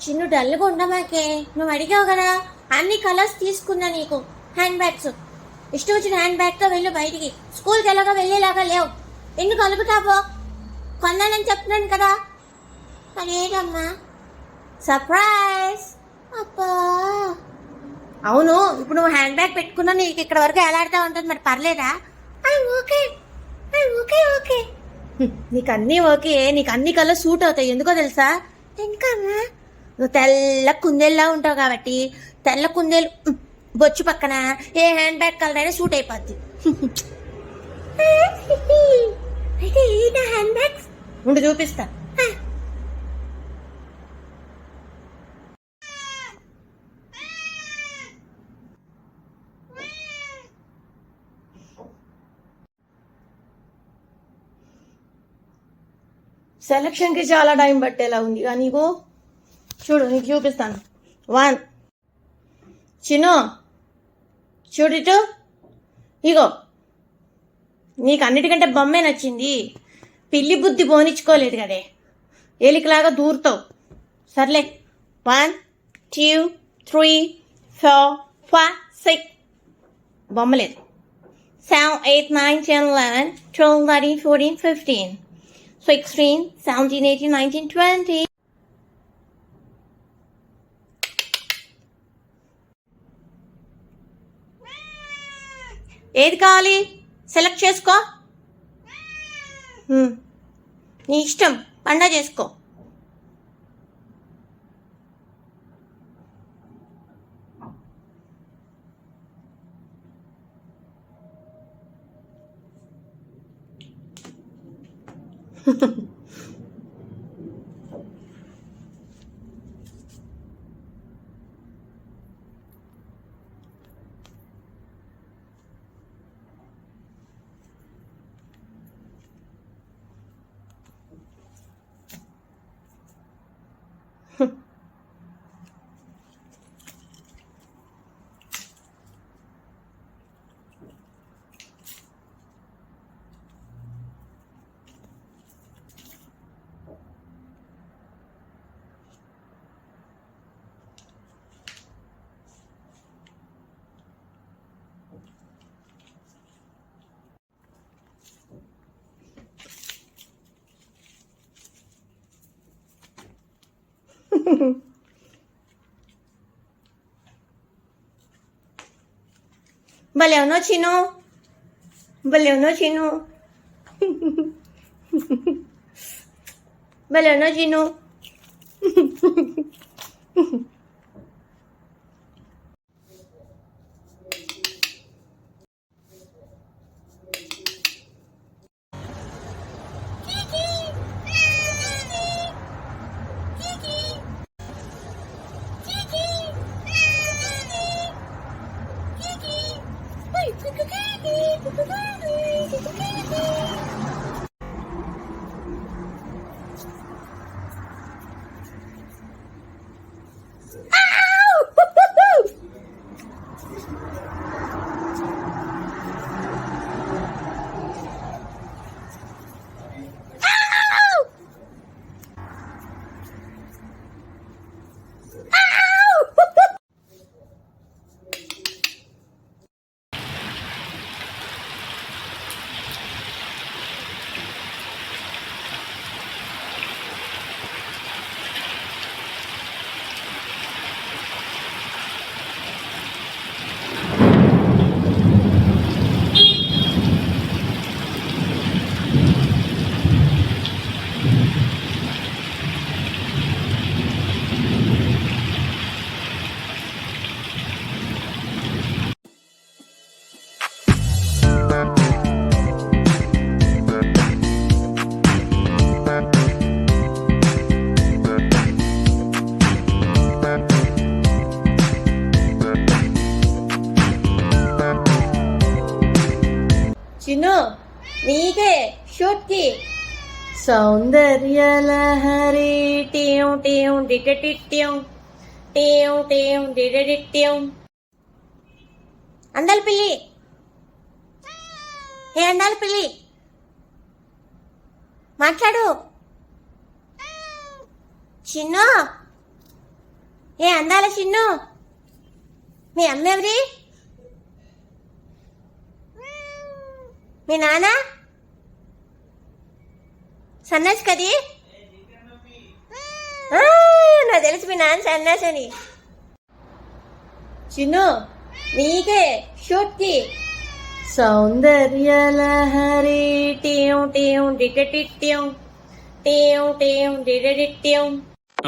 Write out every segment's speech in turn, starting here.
చిన్ను డల్గా ఉండమాకే, నువ్వు అడిగావు కదా, అన్ని కలర్స్ తీసుకున్నా నీకు హ్యాండ్ బ్యాగ్స్. ఇష్టం వచ్చిన హ్యాండ్ బ్యాగ్తో వెళ్ళు బయటికి. స్కూల్కి ఎలాగా వెళ్ళేలాగా లేవు. ఎందుకు అలుగుతావో? కొన్నానని చెప్తున్నాను కదా. అదేటమ్మా సర్ప్రైజ్. అబ్బా అవును, ఇప్పుడు నువ్వు హ్యాండ్ బ్యాగ్ పెట్టుకున్నా నీకు ఇక్కడ వరకు ఎలాడుతూ ఉంటుంది, మరి పర్లేదా? ఓకే ఓకే ఓకే నీకు అన్నీ ఓకే, నీకు అన్ని కలర్ సూట్ అవుతాయి. ఎందుకో తెలుసా? ఎందుకమ్మా? నువ్వు తెల్ల కుందేల్లా ఉంటావు కాబట్టి తెల్ల కుందేలు బొచ్చు పక్కన ఏ హ్యాండ్ బ్యాగ్ కలర్ అయినా సూట్ అయిపోద్ది. అయితే ఏంటా హ్యాండ్ బ్యాగ్స్? ఉండి చూపిస్తా. సెలక్షన్కి చాలా టైం పట్టేలా ఉంది కానీ నీకు చూడు, నీకు చూపిస్తాను. 1 చిను చూడు ఇటు. ఇగో నీకు అన్నిటికంటే బొమ్మే నచ్చింది. పిల్లి బుద్ధి పోనిచ్చుకోలేదు కదే, ఏలికలాగా దూరుతావు. సర్లే 1 2 3 4 5 6 బొమ్మలేదు. 7 8 9 10 11 12 13 14 15 16 17 18 19 20. ఏది కావాలి సెలెక్ట్ చేసుకో. నీ ఇష్టం, పండగ చేసుకో. భలే ఉన్నావు చిను, భలే ఉన్నావు చిను, భలే ఉన్నావు చిను. చిన్ను నీకే షూట్కి. సౌందర్యలహరి టీం టీం డిటెటిట్యం టీం టీం డిటెటిట్యం. అందాల పిల్లి, ఏ అందాల పిల్లి మాట్లాడు. చిన్ను ఏ అందాల చిన్ను, మీ అమ్మ ఎవరి? మీ నాన్న సన్నాసి కది? నాకు తెలుసు మీ నాన్న సన్నాసి అని. చిన్ను నీకే షూట్ కి. సౌందర్యలహరి టీం టీం డిటటిట్యం టీం టీం డిటటిట్యం.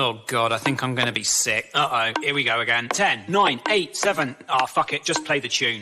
Oh God, I think I'm going to be sick. Uh-oh, here we go again. 10, 9, 8, 7. Oh, fuck it, just play the tune.